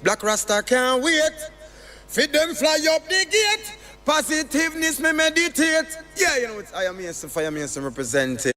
Black Rasta can't wait. Feed them fly up the gate. Positiveness me meditate. Yeah, you know it's I am here, Fire Mason representing.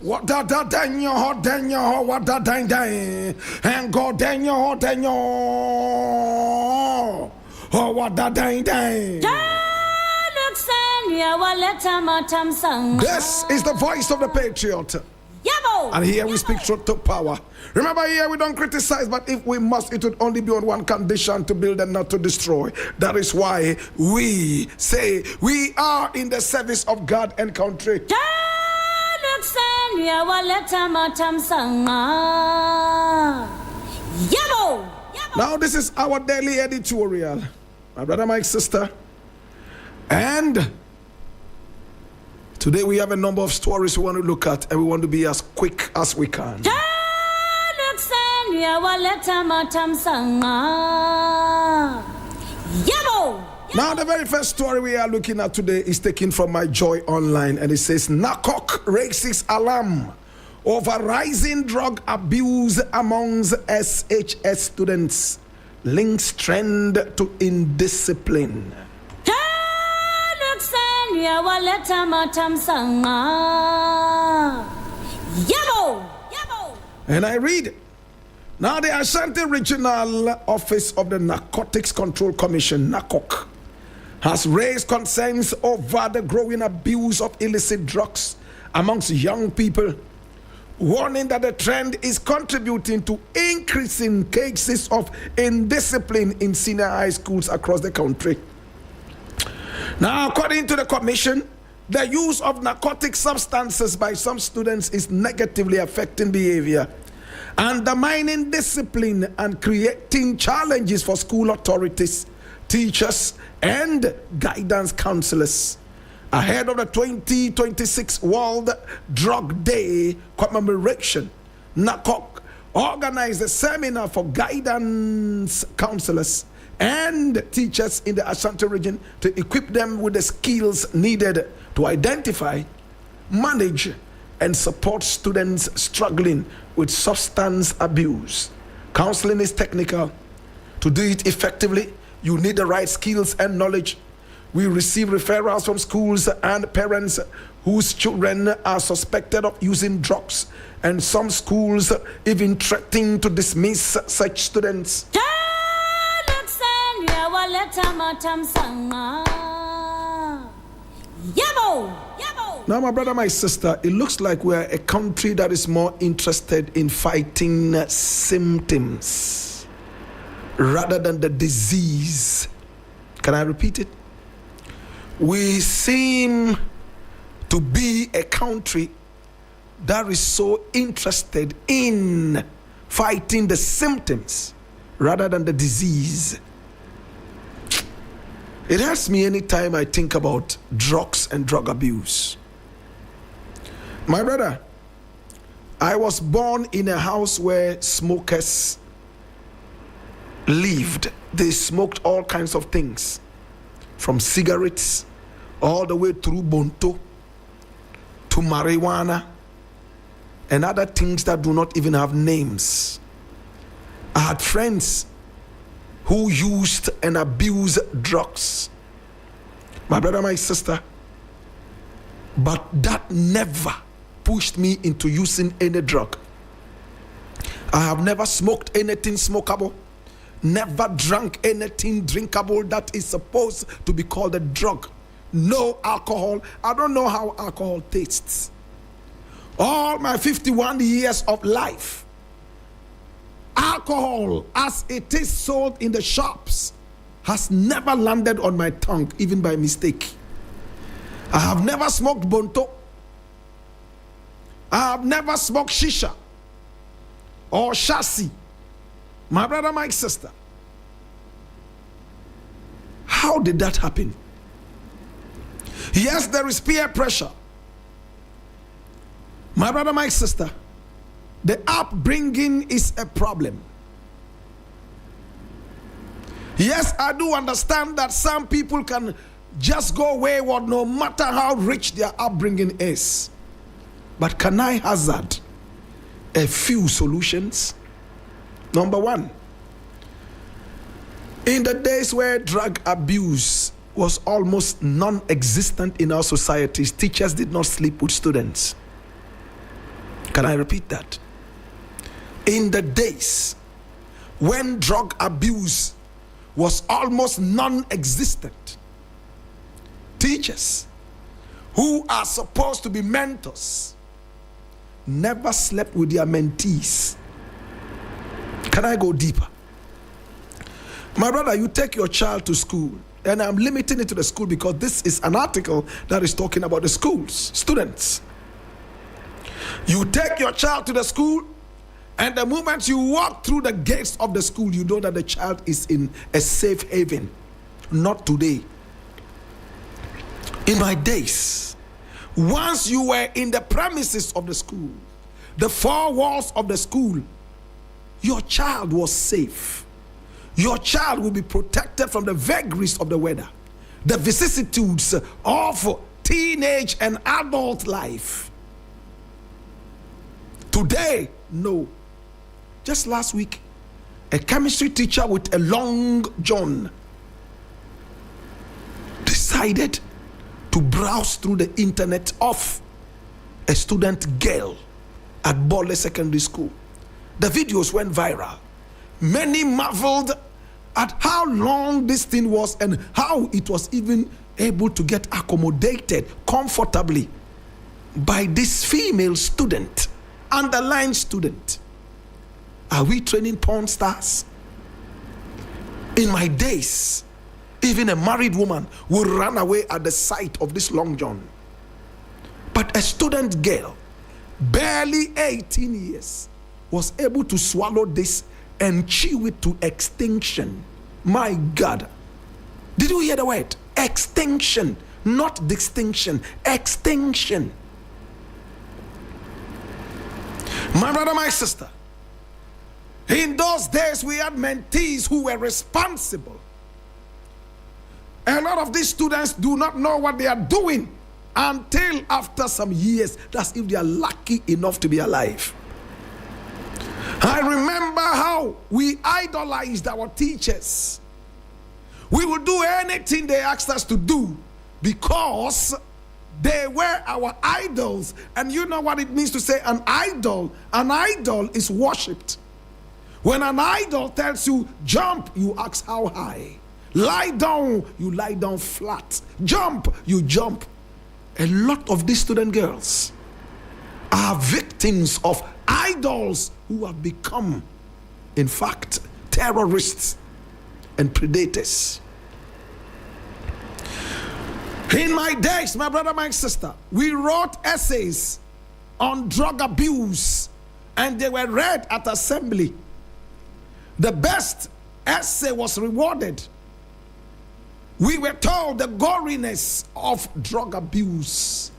What da da danyo what da dang dang and go danyo oh what da dang dang. This is the voice of the patriot. And here we speak truth to power. Remember, here we don't criticize, but if we must, it would only be on one condition: to build and not to destroy. That is why we say we are in the service of God and country. Now this is our daily editorial, my brother, my sister, and today we have a number of stories we want to look at, and we want to be as quick as we can. Now the very first story we are looking at today is taken from my Joy Online, and it says NACOC raises alarm over rising drug abuse amongst SHS students, links trend to indiscipline. And I read, now the Ashanti Regional Office of the Narcotics Control Commission, NACOC, has raised concerns over the growing abuse of illicit drugs amongst young people, warning that the trend is contributing to increasing cases of indiscipline in senior high schools across the country. Now, according to the commission, the use of narcotic substances by some students is negatively affecting behavior, undermining discipline, and creating challenges for school authorities, teachers, and guidance counselors. Ahead of the 2026 World Drug Day commemoration, NACOC organized a seminar for guidance counselors and teachers in the Ashanti region to equip them with the skills needed to identify, manage, and support students struggling with substance abuse. Counseling is technical. To do it effectively, you need the right skills and knowledge. We receive referrals from schools and parents whose children are suspected of using drugs, and some schools even threatening to dismiss such students. Now, my brother, my sister, it looks like we're a country that is more interested in fighting symptoms rather than the disease. Can I repeat it? We seem to be a country that is so interested in fighting the symptoms rather than the disease. It hurts me anytime I think about drugs and drug abuse. My brother, I was born in a house where smokers lived. They smoked all kinds of things, from cigarettes all the way through bonto to marijuana and other things that do not even have names. I had friends who used and abused drugs. My brother, my sister, but that never pushed me into using any drug. I have never smoked anything smokable, never drank anything drinkable that is supposed to be called a drug. No alcohol. I don't know how alcohol tastes. All my 51 years of life, alcohol as it is sold in the shops has never landed on my tongue, even by mistake. I have never smoked bonto. I have never smoked shisha or shasi. My brother, my sister, how did that happen? Yes, there is peer pressure. My brother, my sister, the upbringing is a problem. Yes, I do understand that some people can just go wayward no matter how rich their upbringing is. But can I hazard a few solutions? Number one, in the days where drug abuse was almost non-existent in our societies, teachers did not sleep with students. Can I repeat that? In the days when drug abuse was almost non-existent, teachers who are supposed to be mentors never slept with their mentees. Can I go deeper? My brother, you take your child to school, and I'm limiting it to the school because this is an article that is talking about the schools, students. You take your child to the school, and the moment you walk through the gates of the school, you know that the child is in a safe haven. Not today. In my days, once you were in the premises of the school, the four walls of the school, your child was safe. Your child will be protected from the vagaries of the weather, the vicissitudes of teenage and adult life. Today, no. Just last week, a chemistry teacher with a long john decided to brand browsed through the internet of a student girl at Bole Secondary School. The videos went viral. Many marveled at how long this thing was and how it was even able to get accommodated comfortably by this female student, underlined student. Are we training porn stars? In my days, even a married woman would run away at the sight of this long john. But a student girl, barely 18 years, was able to swallow this and chew it to extinction. My God. Did you hear the word? Extinction, not distinction. Extinction. My brother, my sister, in those days we had mentees who were responsible. A lot of these students do not know what they are doing until after some years. That's if they are lucky enough to be alive. I remember how we idolized our teachers. We would do anything they asked us to do because they were our idols. And you know what it means to say an idol? An idol is worshipped. When an idol tells you jump, you ask how high. Lie down, you lie down flat. Jump, you jump. A lot of these student girls are victims of idols who have become, in fact, terrorists and predators. In my days, my brother, my sister, we wrote essays on drug abuse and they were read at assembly. The best essay was rewarded. We were told the goriness of drug abuse.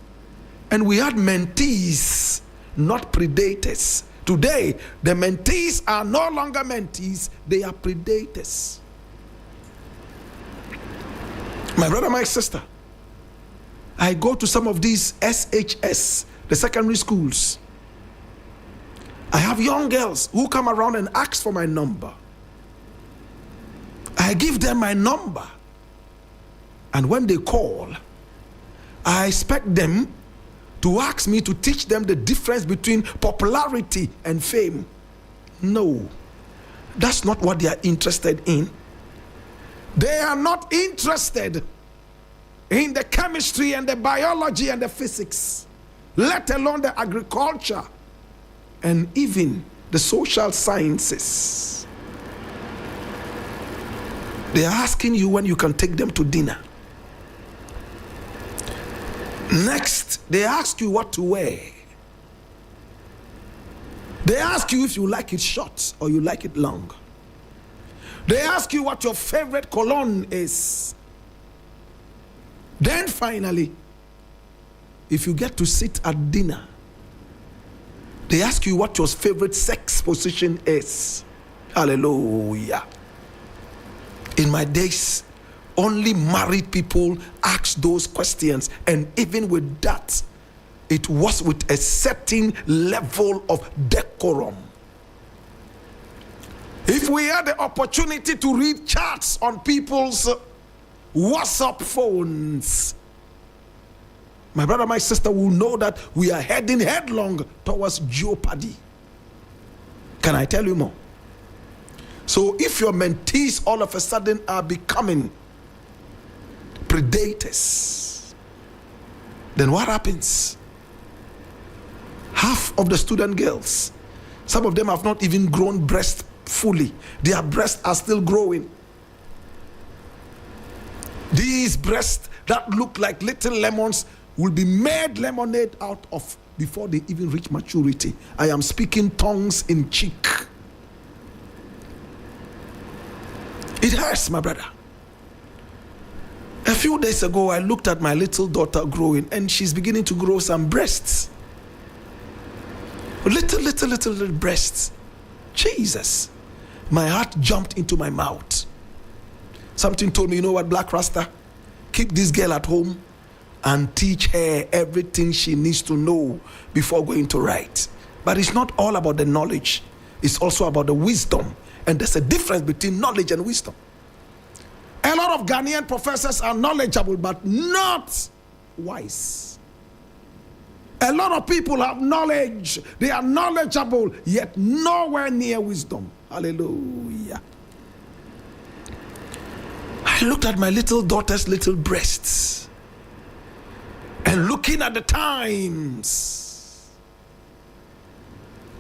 And we had mentees, not predators. Today, the mentees are no longer mentees, they are predators. My brother, my sister, I go to some of these SHS, the secondary schools. I have young girls who come around and ask for my number. I give them my number. And when they call, I expect them to ask me to teach them the difference between popularity and fame. No, that's not what they are interested in. They are not interested in the chemistry and the biology and the physics, let alone the agriculture and even the social sciences. They are asking you when you can take them to dinner. Next, they ask you what to wear. They ask you if you like it short or you like it long. They ask you what your favorite cologne is. Then finally, if you get to sit at dinner, they ask you what your favorite sex position is. Hallelujah. In my days, only married people asked those questions, and even with that, it was with a certain level of decorum. If we had the opportunity to read charts on people's WhatsApp phones, my brother, my sister will know that we are heading headlong towards jeopardy. Can I tell you more? So if your mentees all of a sudden are becoming predators, then what happens? Half of the student girls, some of them have not even grown breast fully. Their breasts are still growing. These breasts that look like little lemons will be made lemonade out of before they even reach maturity. I am speaking tongues in cheek. It hurts, my brother. A few days ago, I looked at my little daughter growing, and she's beginning to grow some breasts. Little breasts. Jesus. My heart jumped into my mouth. Something told me, you know what, Black Rasta? Keep this girl at home and teach her everything she needs to know before going to write. But it's not all about the knowledge. It's also about the wisdom. And there's a difference between knowledge and wisdom. A lot of Ghanaian professors are knowledgeable, but not wise. A lot of people have knowledge. They are knowledgeable, yet nowhere near wisdom. Hallelujah. I looked at my little daughter's little breasts, and looking at the times,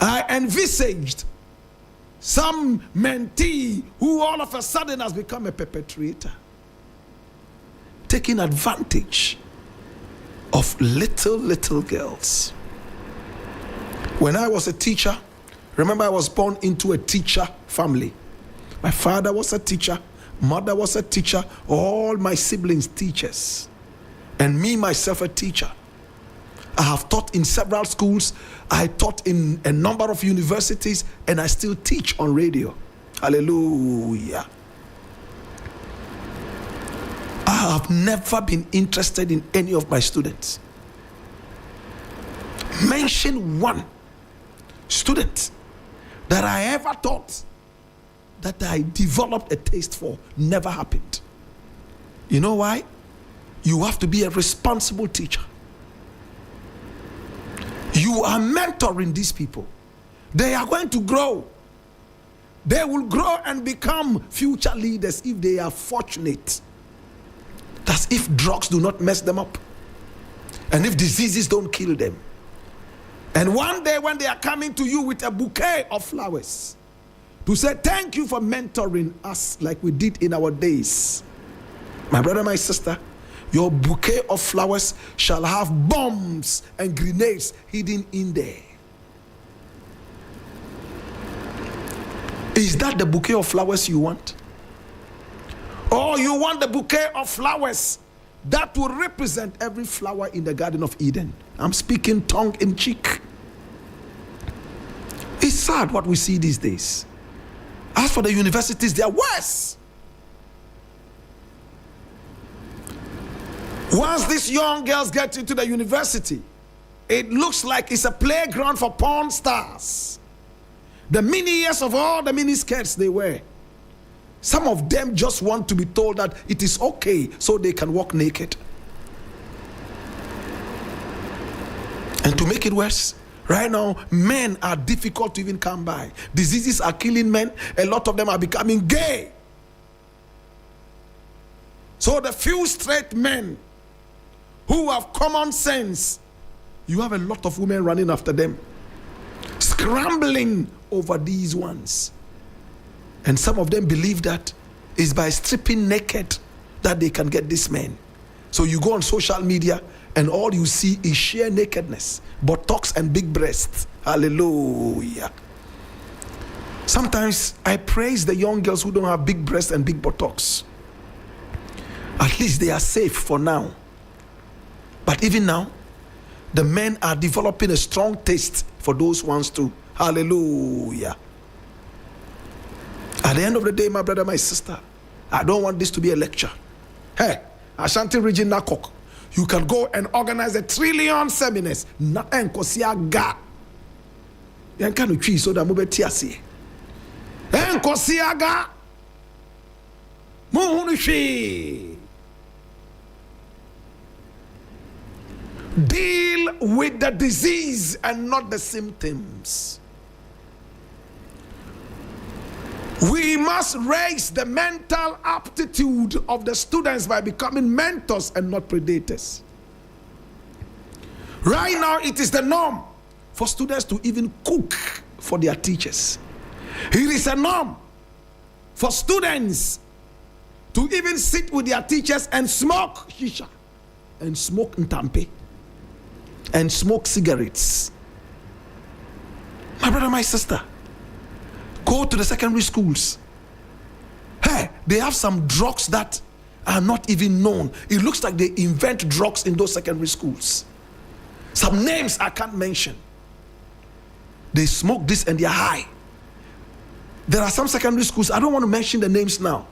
I envisaged some mentee who all of a sudden has become a perpetrator, taking advantage of little girls. When I was a teacher, remember, I was born into a teacher family. My father was a teacher, mother was a teacher, all my siblings teachers, and me myself a teacher. I have taught in several schools. I taught in a number of universities, and I still teach on radio. Hallelujah. I have never been interested in any of my students. Mention one student that I ever thought that I developed a taste for. Never happened. You know why? You have to be a responsible teacher. You are mentoring these people. They are going to grow. They will grow and become future leaders if they are fortunate. That's if drugs do not mess them up, and if diseases don't kill them. And one day when they are coming to you with a bouquet of flowers to say thank you for mentoring us like we did in our days, my brother, my sister, your bouquet of flowers shall have bombs and grenades hidden in there. Is that the bouquet of flowers you want? Or you want the bouquet of flowers that will represent every flower in the Garden of Eden? I'm speaking tongue in cheek. It's sad what we see these days. As for the universities, they are worse. Once these young girls get into the university, it looks like it's a playground for porn stars. The mini ears of all the mini skirts they wear. Some of them just want to be told that it is okay so they can walk naked. And to make it worse, right now, men are difficult to even come by. Diseases are killing men. A lot of them are becoming gay. So the few straight men who have common sense, you have a lot of women running after them, scrambling over these ones. And some of them believe that it's by stripping naked that they can get this man. So you go on social media and all you see is sheer nakedness, buttocks and big breasts. Hallelujah. Sometimes I praise the young girls who don't have big breasts and big buttocks. At least they are safe for now. But even now, the men are developing a strong taste for those ones too. Hallelujah. At the end of the day, my brother, my sister, I don't want this to be a lecture. Hey, Ashanti Region Nakok, you can go and organize 1 trillion seminars. Na enkosia ga. Yanka no twi so da mo beti ase. Enkosia ga. Mo hunu hwe. Deal with the disease and not the symptoms. We must raise the mental aptitude of the students by becoming mentors and not predators. Right now, it is the norm for students to even cook for their teachers. It is a norm for students to even sit with their teachers and smoke shisha, and smoke ntampe, and smoke cigarettes. My brother, my sister, go to the secondary schools. Hey, they have some drugs that are not even known. It looks like they invent drugs in those secondary schools. Some names I can't mention. They smoke this and they're high. There are some secondary schools, I don't want to mention the names now.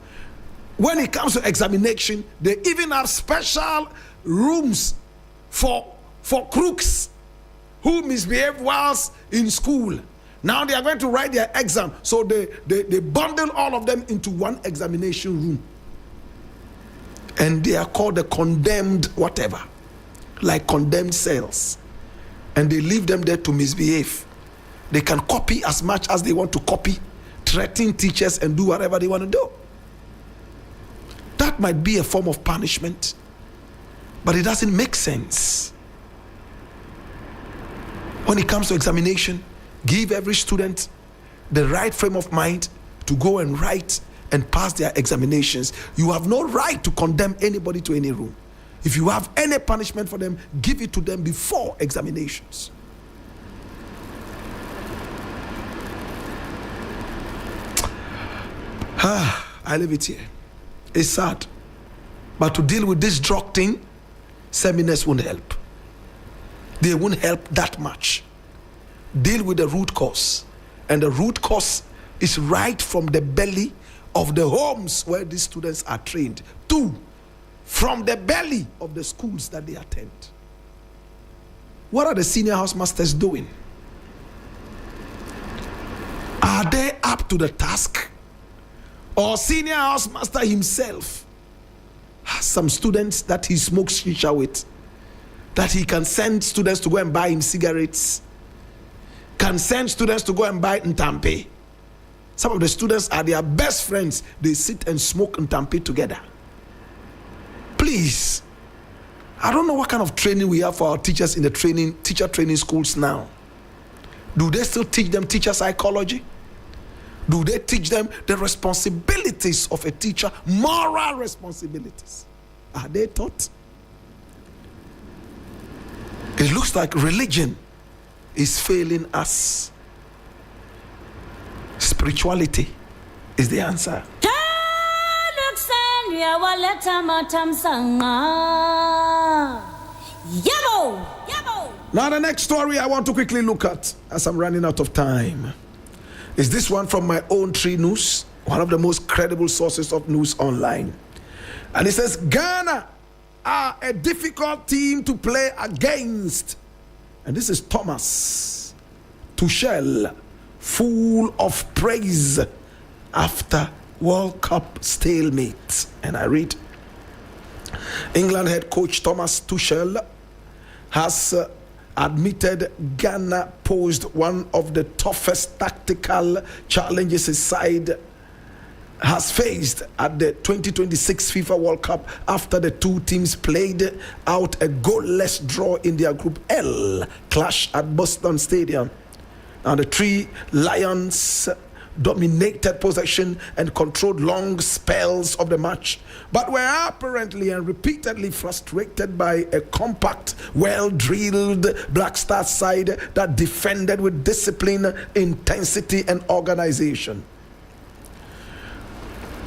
When it comes to examination, they even have special rooms for crooks who misbehave whilst in school. Now they are going to write their exam, so they bundle all of them into one examination room. And they are called the condemned whatever. like condemned cells, and they leave them there to misbehave. They can copy as much as they want to copy, threaten teachers, and do whatever they want to do. That might be a form of punishment, but it doesn't make sense. When it comes to examination, give every student the right frame of mind to go and write and pass their examinations. You have no right to condemn anybody to any room. If you have any punishment for them, give it to them before examinations. I leave it here. It's sad. But to deal with this drug thing, seminars won't help. They won't help that much. Deal with the root cause. And the root cause is right from the belly of the homes where these students are trained. 2, from the belly of the schools that they attend. What are the senior housemasters doing? Are they up to the task? Or senior housemaster himself has some students that he smokes shisha with, that he can send students to go and buy him cigarettes, can send students to go and buy ntampe. Some of the students are their best friends. They sit and smoke ntampe together. Please, I don't know what kind of training we have for our teachers in the teacher training schools now. Do they still teach them teacher psychology? Do they teach them the responsibilities of a teacher, moral responsibilities? Are they taught? It looks like religion is failing us. Spirituality is the answer. Now the next story I want to quickly look at, as I'm running out of time, is this one from my own Tree News, one of the most credible sources of news online. And it says, Ghana are a difficult team to play against. And this is Thomas Tuchel, full of praise after World Cup stalemate. And I read, England head coach Thomas Tuchel has admitted Ghana posed one of the toughest tactical challenges his side has faced at the 2026 FIFA World Cup after the two teams played out a goalless draw in their Group L clash at Boston Stadium. Now the Three Lions dominated possession and controlled long spells of the match, but were apparently and repeatedly frustrated by a compact, well-drilled Black Star side that defended with discipline, intensity, and organization.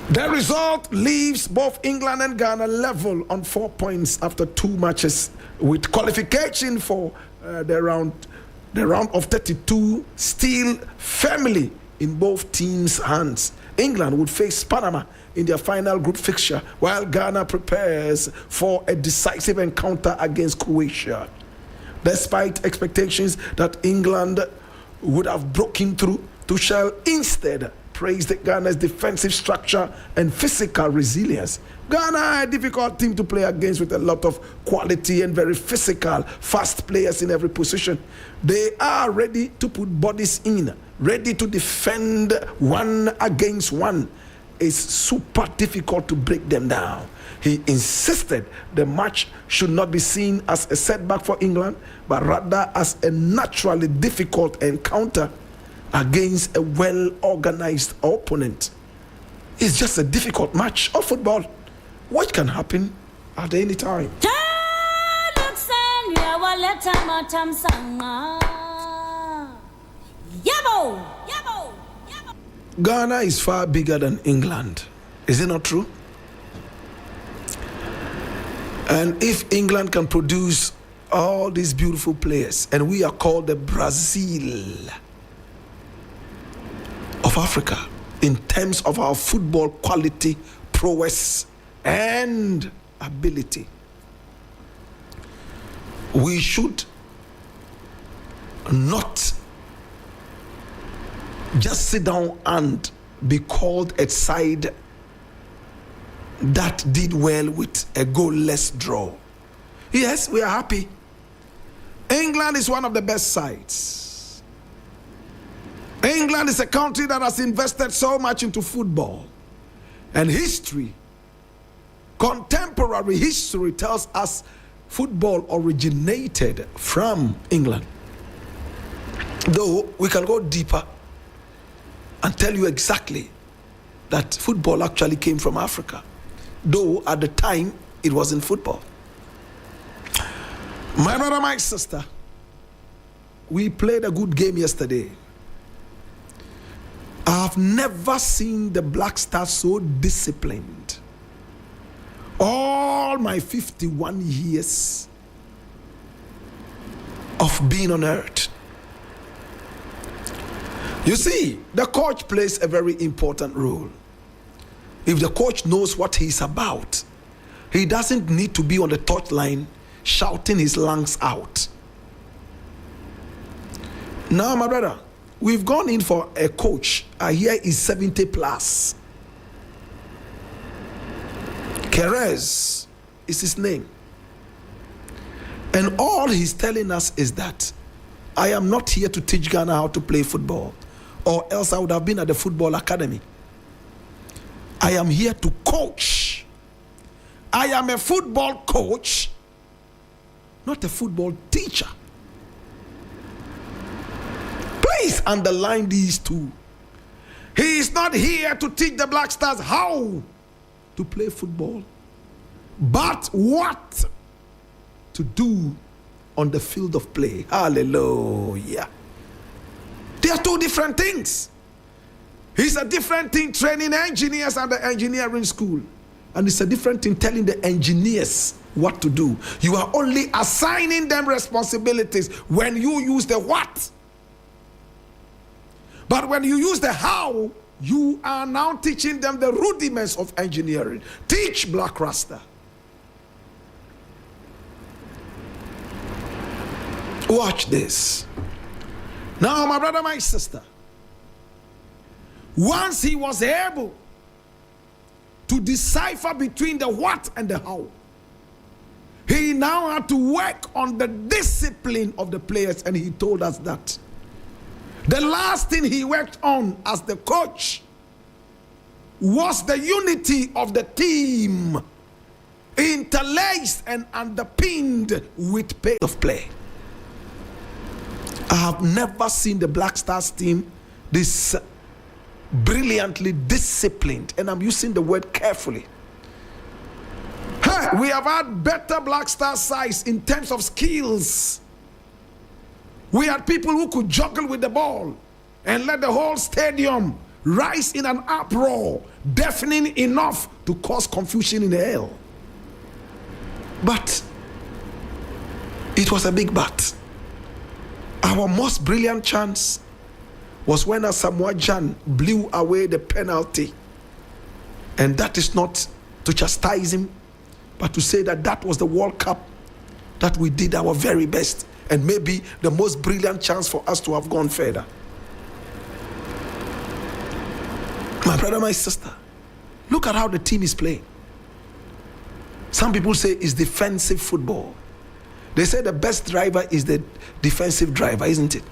The result leaves both England and Ghana level on 4 points after 2 matches, with qualification for the round of 32 still firmly in both teams' hands. England would face Panama in their final group fixture, while Ghana prepares for a decisive encounter against Croatia. Despite expectations that England would have broken through, Tuchel instead praised Ghana's defensive structure and physical resilience. Ghana are a difficult team to play against with a lot of quality and very physical, fast players in every position. They are ready to put bodies in, ready to defend 1 against 1. It's super difficult to break them down. He insisted the match should not be seen as a setback for England, but rather as a naturally difficult encounter against a well-organized opponent. It's just a difficult match of football. What can happen at any time? Ghana is far bigger than England. Is it not true? And if England can produce all these beautiful players, and we are called the Brazil of Africa in terms of our football quality, prowess, and ability, we should not just sit down and be called a side that did well with a goalless draw. Yes, we are happy. England is one of the best sides. England is a country that has invested so much into football. And history, contemporary history tells us football originated from England. Though we can go deeper and tell you exactly that football actually came from Africa. Though at the time it wasn't football. My brother, my sister, we played a good game yesterday. I've never seen the Black Stars so disciplined. All my 51 years of being on earth. You see, the coach plays a very important role. If the coach knows what he's about, he doesn't need to be on the touchline shouting his lungs out. Now, my brother, we've gone in for a coach. I hear he's 70 plus. Kerez is his name. And all he's telling us is that I am not here to teach Ghana how to play football, or else I would have been at the football academy. I am here to coach. I am a football coach, not a football teacher. Please underline these two. He is not here to teach the Black Stars how to play football, but what to do on the field of play. Hallelujah. They are two different things. It's a different thing training engineers at the engineering school, and it's a different thing telling the engineers what to do. You are only assigning them responsibilities when you use the what. But when you use the how, you are now teaching them the rudiments of engineering. Teach Black Rasta. Watch this. Now, my brother, my sister, once he was able to decipher between the what and the how, he now had to work on the discipline of the players, and he told us that the last thing he worked on as the coach was the unity of the team, interlaced and underpinned with pace of play. I have never seen the Black Stars team this brilliantly disciplined, and I'm using the word carefully. Hey, we have had better Black Star sides in terms of skills. We had people who could juggle with the ball and let the whole stadium rise in an uproar, deafening enough to cause confusion in the air. But it was a big but. Our most brilliant chance was when Asamoah Gyan blew away the penalty. And that is not to chastise him, but to say that that was the World Cup that we did our very best, and maybe the most brilliant chance for us to have gone further. My brother, my sister, look at how the team is playing. Some people say it's defensive football. They say the best driver is the defensive driver, isn't it?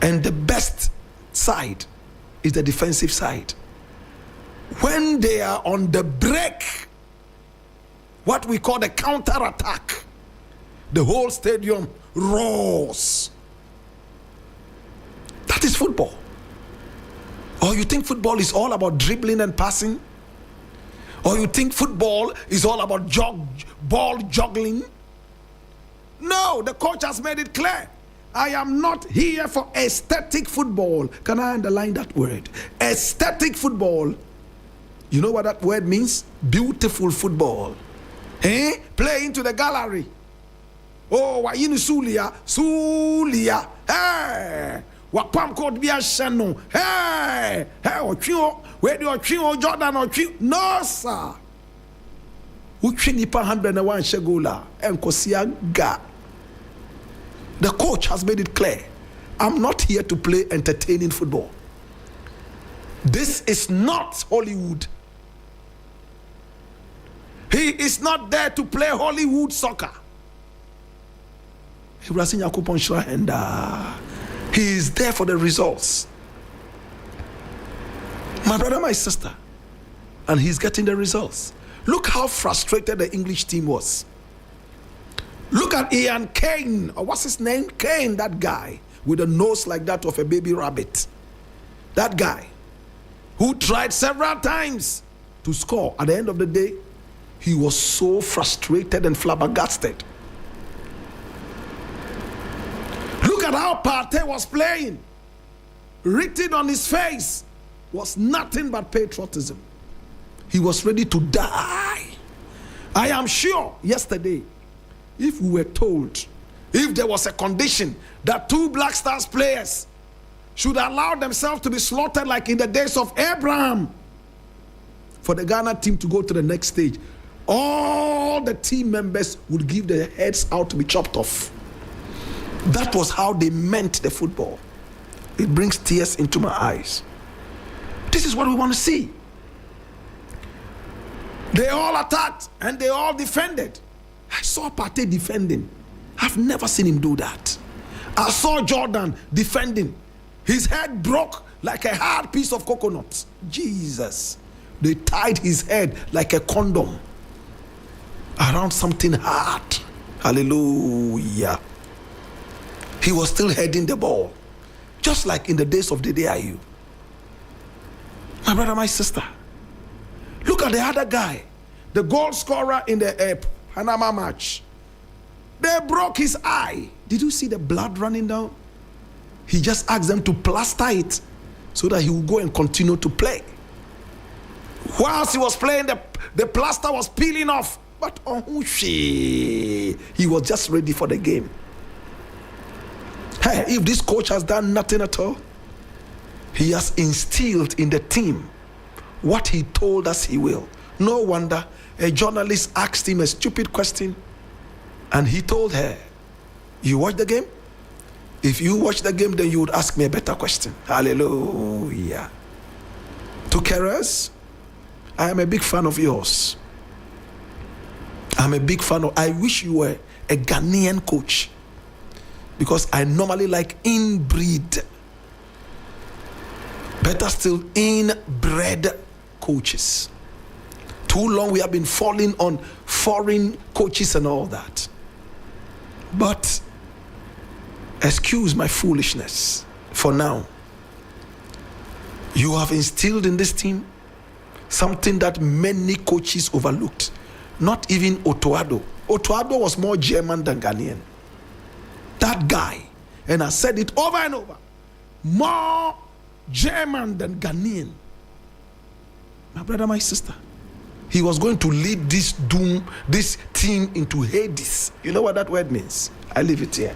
And the best side is the defensive side. When they are on the break, what we call the counter-attack, the whole stadium roars. That is football. Or you think football is all about dribbling and passing? Or you think football is all about ball juggling? No, the coach has made it clear. I am not here for aesthetic football. Can I underline that word? Aesthetic football. You know what that word means? Beautiful football. Play into the gallery. Oh, wa yini Sulia. Hey, wa pam code be a shano. Hey, ochio, where do ochio Jordan ochio? No, sir. Uchi nipa 101 shegula enkosia ga. The coach has made it clear. I'm not here to play entertaining football. This is not Hollywood. He is not there to play Hollywood soccer. He is there for the results. My brother, my sister, and he's getting the results. Look how frustrated the English team was. Look at Ian Kane, or what's his name? Kane, that guy with a nose like that of a baby rabbit. That guy who tried several times to score. At the end of the day, he was so frustrated and flabbergasted. Look at how Partey was playing. Written on his face was nothing but patriotism. He was ready to die. I am sure yesterday, if we were told, if there was a condition that 2 Black Stars players should allow themselves to be slaughtered like in the days of Abraham, for the Ghana team to go to the next stage, all the team members would give their heads out to be chopped off. That was how they meant the football. It brings tears into my eyes. This is what we want to see. They all attacked and they all defended. I saw Partey defending. I've never seen him do that. I saw Jordan defending. His head broke like a hard piece of coconut. Jesus. They tied his head like a condom around something hard. Hallelujah. He was still heading the ball, just like in the days of the DIU. My brother, my sister, look at the other guy, the goal scorer in the Panama match. They broke his eye. Did you see the blood running down? He just asked them to plaster it so that he would go and continue to play. Whilst he was playing, the plaster was peeling off. But he was just ready for the game. Hey, if this coach has done nothing at all, he has instilled in the team what he told us he will. No wonder a journalist asked him a stupid question and he told her, you watch the game? If you watch the game, then you would ask me a better question. Hallelujah. To Keres, I am a big fan of yours. I'm a big fan of, I wish you were a Ghanaian coach, because I normally like inbreed, better still, inbred coaches. Too long we have been falling on foreign coaches and all that. But excuse my foolishness for now. You have instilled in this team something that many coaches overlooked. Not even Otoado. Otoado was more German than Ghanaian. That guy, and I said it over and over, more German than Ghanaian. My brother, my sister, he was going to lead this team into Hades. You know what that word means? I leave it here.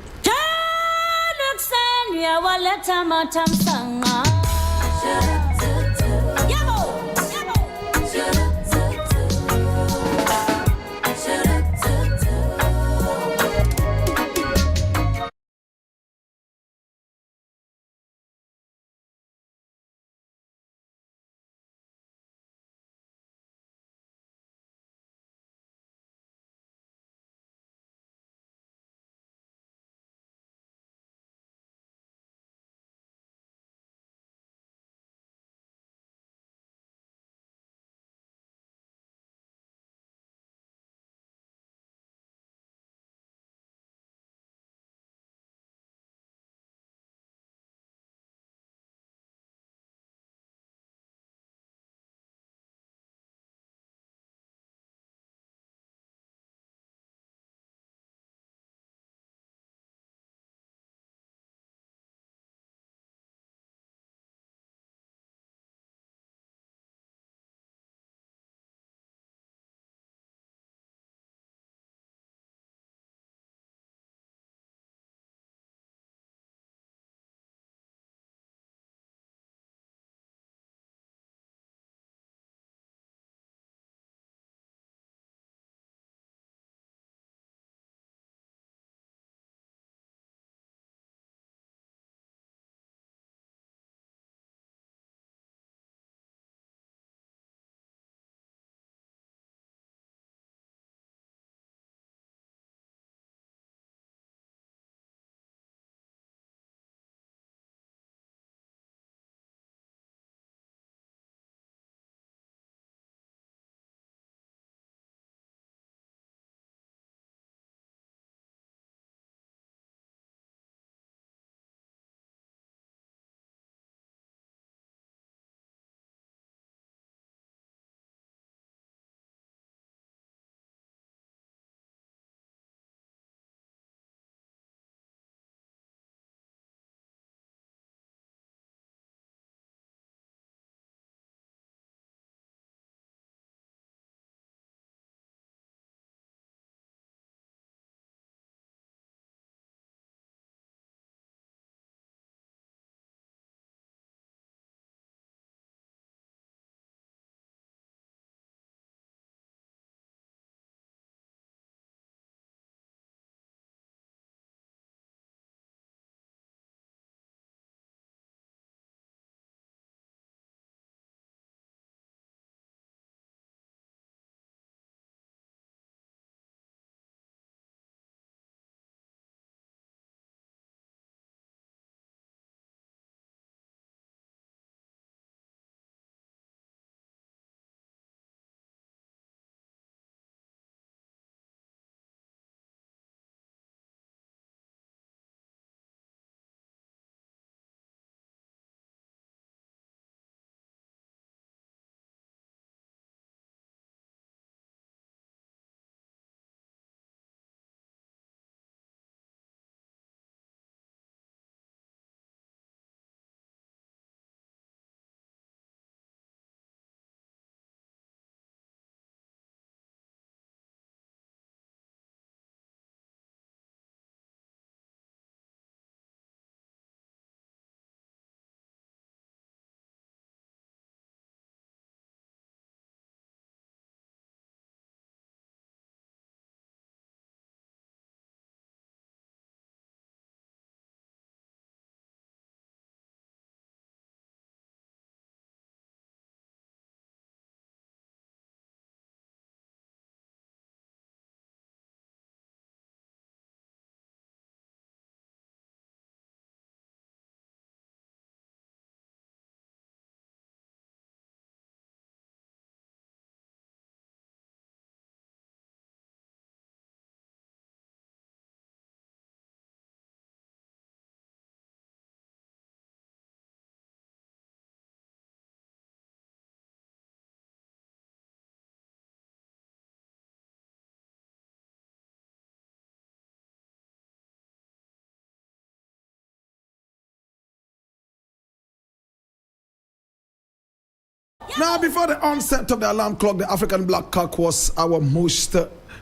Now, before the onset of the alarm clock, the African black cock was our most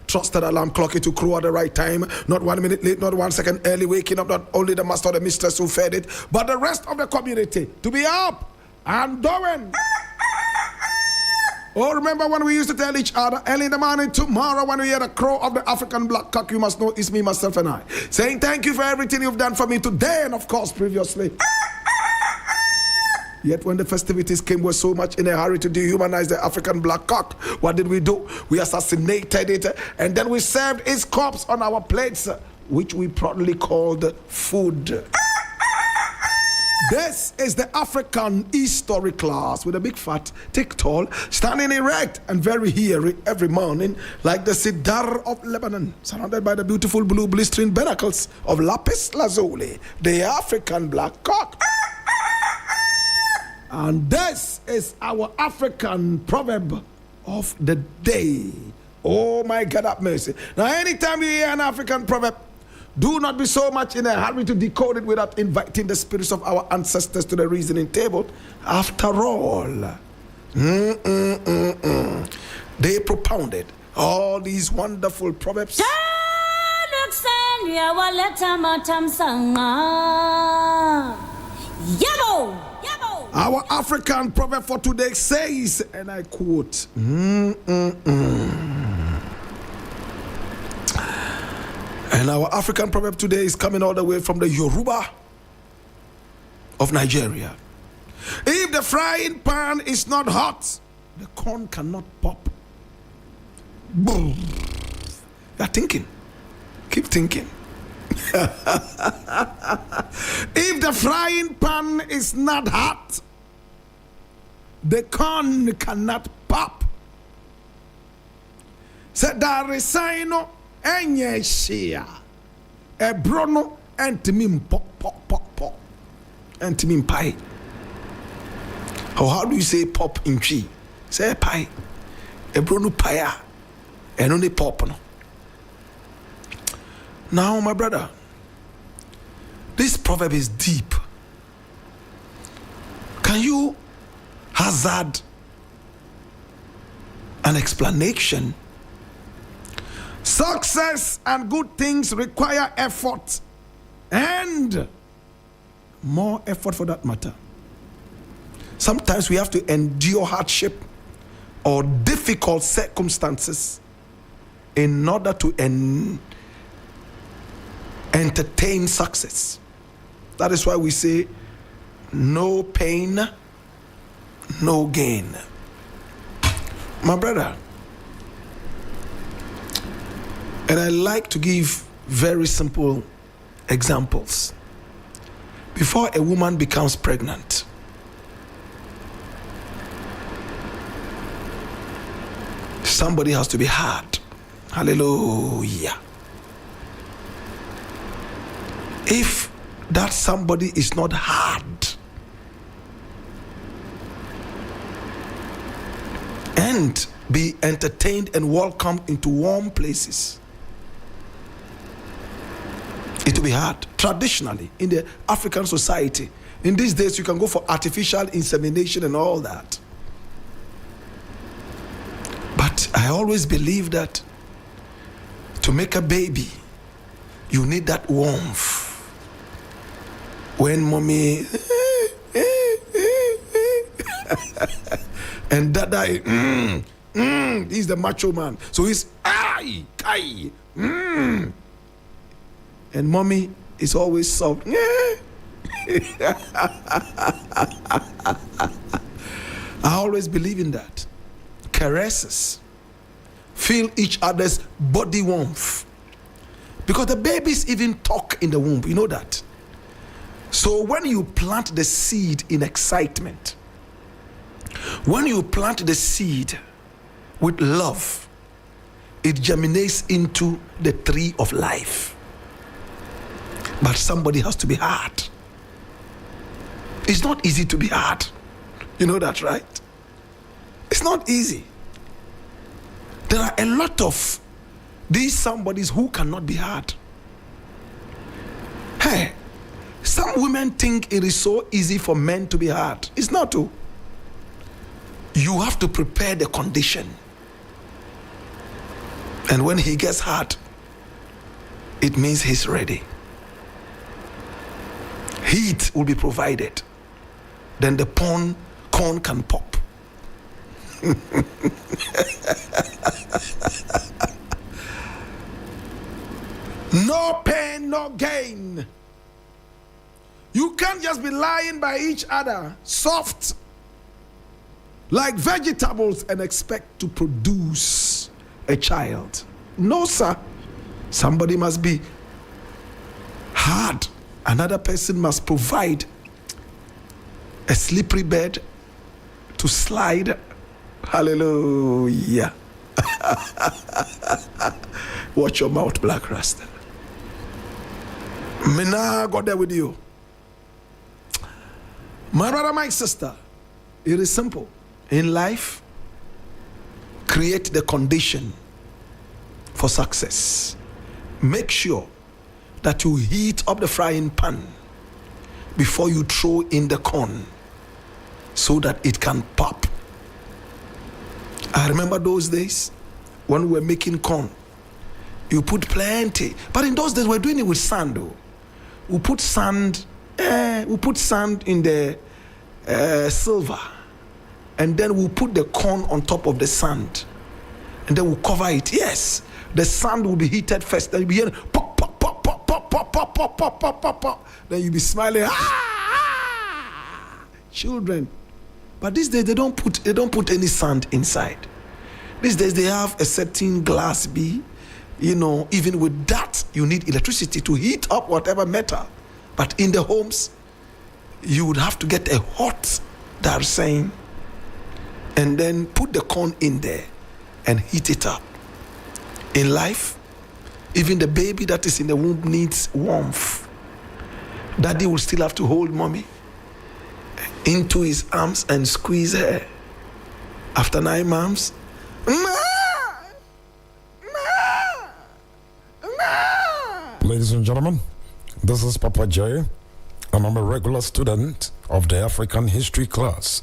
trusted alarm clock. It to crow at the right time, not 1 minute late, not 1 second early, waking up not only the master or the mistress who fed it, but the rest of the community to be up and doing. Oh, remember when we used to tell each other early in the morning, tomorrow when we hear the crow of the African black cock, you must know it's me, myself, and I. Saying thank you for everything you've done for me today and, of course, previously. Yet when the festivities came, we were so much in a hurry to dehumanize the African black cock. What did we do? We assassinated it, and then we served its corpse on our plates, which we proudly called food. This is the African history class with a big fat, thick, tall, standing erect and very hairy every morning like the cedar of Lebanon, surrounded by the beautiful blue blistering pinnacles of lapis lazuli, the African black cock. And this is our African proverb of the day. Oh my God, have mercy. Now, anytime you hear an African proverb, do not be so much in a hurry to decode it without inviting the spirits of our ancestors to the reasoning table. After all, they propounded all these wonderful proverbs. Our African proverb for today says, and I quote, And our African proverb today is coming all the way from the Yoruba of Nigeria. If the frying pan is not hot, the corn cannot pop. Boom. You're thinking. Keep thinking. If the frying pan is not hot, the corn cannot pop. Sadarisino enye shia. Ebrono entimim pop pop pop pop. Entimim pie. How do you say pop in tree? Say pie. Ebrono pie. And only pop no. Now, my brother, this proverb is deep. Can you hazard an explanation? Success and good things require effort, and more effort for that matter. Sometimes we have to endure hardship or difficult circumstances in order to entertain success. That is why we say no pain, no gain. My brother, and I like to give very simple examples. Before a woman becomes pregnant, somebody has to be hard. Hallelujah. If that somebody is not hard and be entertained and welcomed into warm places, it will be hard. Traditionally, in the African society, in these days, you can go for artificial insemination and all that. But I always believe that to make a baby, you need that warmth. When mommy and dada, he's the macho man. So he's and mommy is always soft. I always believe in that. Caresses. Feel each other's body warmth. Because the babies even talk in the womb. You know that? So when you plant the seed in excitement, when you plant the seed with love, it germinates into the tree of life. But somebody has to be hard. It's not easy to be hard. You know that, right? It's not easy. There are a lot of these somebodies who cannot be hard. Hey, some women think it is so easy for men to be hard. It's not too. You have to prepare the condition. And when he gets hard, it means he's ready. Heat will be provided. Then the corn can pop. No pain, no gain. You can't just be lying by each other, soft, like vegetables, and expect to produce a child. No, sir. Somebody must be hard. Another person must provide a slippery bed to slide. Hallelujah. Watch your mouth, Black Rasta. Me nah go there with you. My brother, my sister, it is simple. In life, create the condition for success. Make sure that you heat up the frying pan before you throw in the corn so that it can pop. I remember those days when we were making corn. You put plenty, but in those days we were doing it with sand though. We put sand in the silver, and then we'll put the corn on top of the sand, and then we'll cover it. Yes, the sand will be heated first, then you'll be hearing pop, pop, pop, pop, pop, pop, pop, pop, pop, pop, pop, pop. Then you'll be smiling. Children. But these days they don't put any sand inside. These days they have a certain glass B. Even with that, you need electricity to heat up whatever metal. But in the homes, you would have to get a hot darsane and then put the corn in there and heat it up. In life, even the baby that is in the womb needs warmth. Daddy will still have to hold mommy into his arms and squeeze her. After 9 months, Ladies and gentlemen, this is Papa J, and I'm a regular student of the African history class.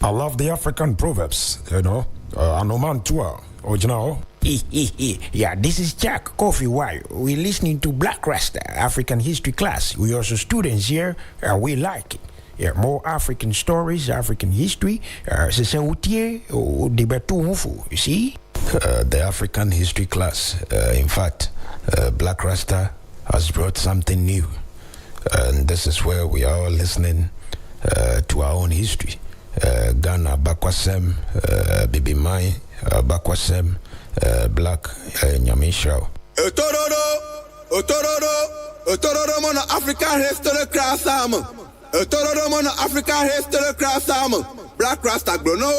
I love the African proverbs, Anomantua, original. Yeah, this is Jack Coffee. Why? We're listening to Black Rasta African history class. We also students here, and we like it. Yeah, more African stories, African history. You see? The African history class. In fact, Black Rasta has brought something new. And this is where we are listening to our own history. Ghana, Bakwasem, Bibi Mai, Bakwasem, Black, Nyamisha. Otororo mono African history class Otororo mono African history class Black Rasta Grono.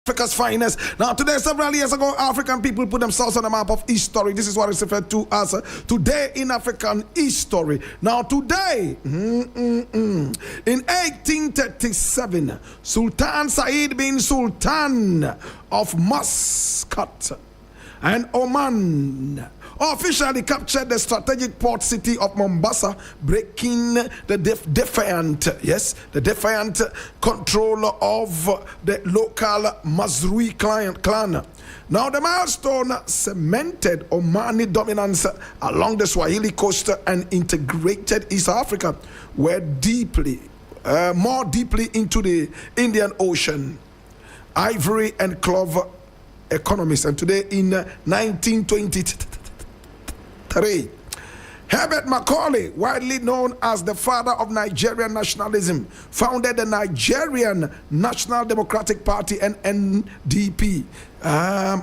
Africa's finest. Now, today, several years ago, African people put themselves on the map of history. This is what is referred to as Today in African History. Now, today, in 1837, Sultan Said bin Sultan of Muscat and Oman officially captured the strategic port city of Mombasa, breaking the defiant control of the local Mazrui clan. Now, the milestone cemented Omani dominance along the Swahili coast and integrated East Africa more deeply into the Indian Ocean, ivory and cloth economies. And today, in 1923, Herbert Macaulay, widely known as the father of Nigerian nationalism, founded the Nigerian National Democratic Party and NDP,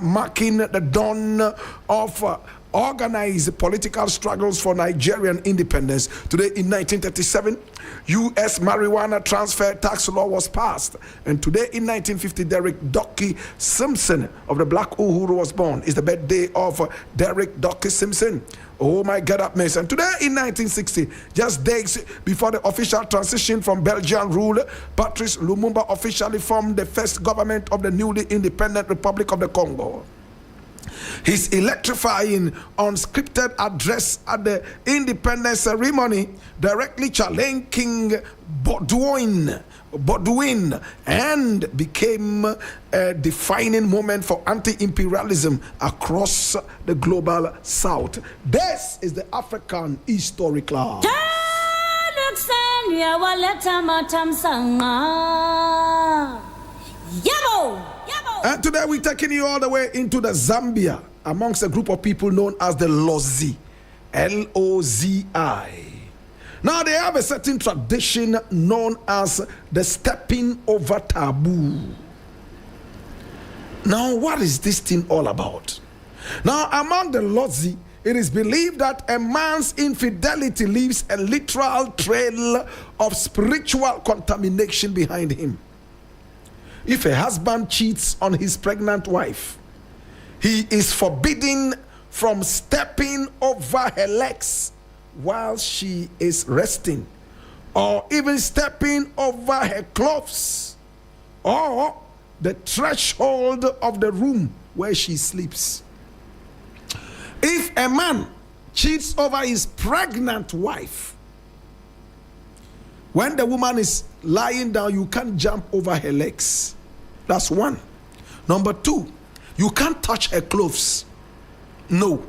marking the dawn of organized political struggles for Nigerian independence. Today in 1937, U.S. marijuana transfer tax law was passed. And today in 1950, Derek Docky Simpson of the Black Uhuru was born. It's the birthday of Derek Docky Simpson. Oh my God, miss. And today in 1960, just days before the official transition from Belgian rule, Patrice Lumumba officially formed the first government of the newly independent Republic of the Congo. His electrifying, unscripted address at the independence ceremony directly challenged King Baudouin and became a defining moment for anti-imperialism across the global south. This is the African History Club. And today we're taking you all the way into the Zambia amongst a group of people known as the Lozi, L-O-Z-I. Now they have a certain tradition known as the stepping over taboo. Now what is this thing all about? Now among the Lozi, it is believed that a man's infidelity leaves a literal trail of spiritual contamination behind him. If a husband cheats on his pregnant wife, he is forbidden from stepping over her legs while she is resting, or even stepping over her clothes, or the threshold of the room where she sleeps. If a man cheats over his pregnant wife, when the woman is lying down, you can't jump over her legs. That's one. Number two, you can't touch her clothes. No.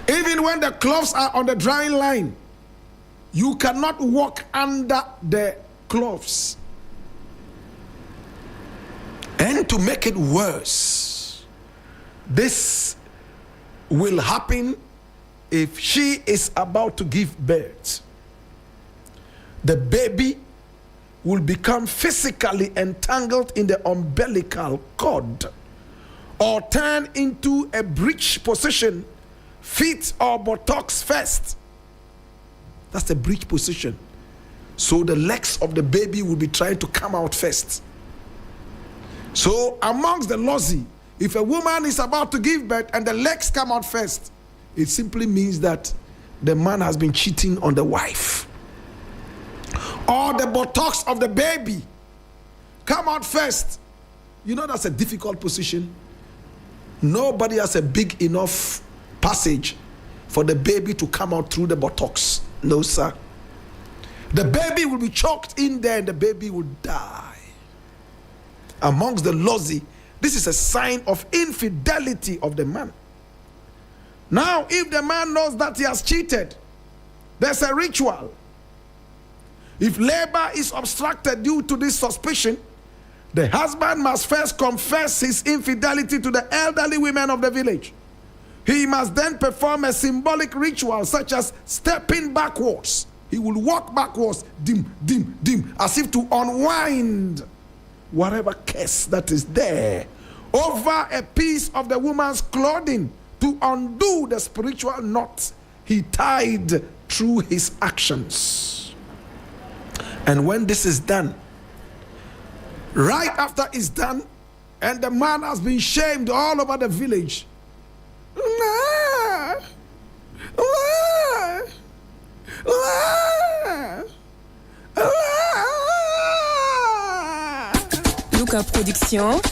Even when the clothes are on the drying line, you cannot walk under the clothes. And to make it worse, this will happen if she is about to give birth. The baby will become physically entangled in the umbilical cord or turn into a breech position, feet or buttocks first. That's the breech position. So the legs of the baby will be trying to come out first. So amongst the Lozi, if a woman is about to give birth and the legs come out first, it simply means that the man has been cheating on the wife. Or the buttocks of the baby come out first. You know that's a difficult position. Nobody has a big enough passage for the baby to come out through the buttocks. No, sir. The baby will be choked in there and the baby will die. Amongst the Lozi, this is a sign of infidelity of the man. Now, if the man knows that he has cheated, there's a ritual. If labor is obstructed due to this suspicion, the husband must first confess his infidelity to the elderly women of the village. He must then perform a symbolic ritual such as stepping backwards. He will walk backwards, dim, dim, dim, as if to unwind whatever curse that is there over a piece of the woman's clothing to undo the spiritual knot he tied through his actions. And when this is done, Right after it's done, and the man has been shamed all over the village. Luca Production.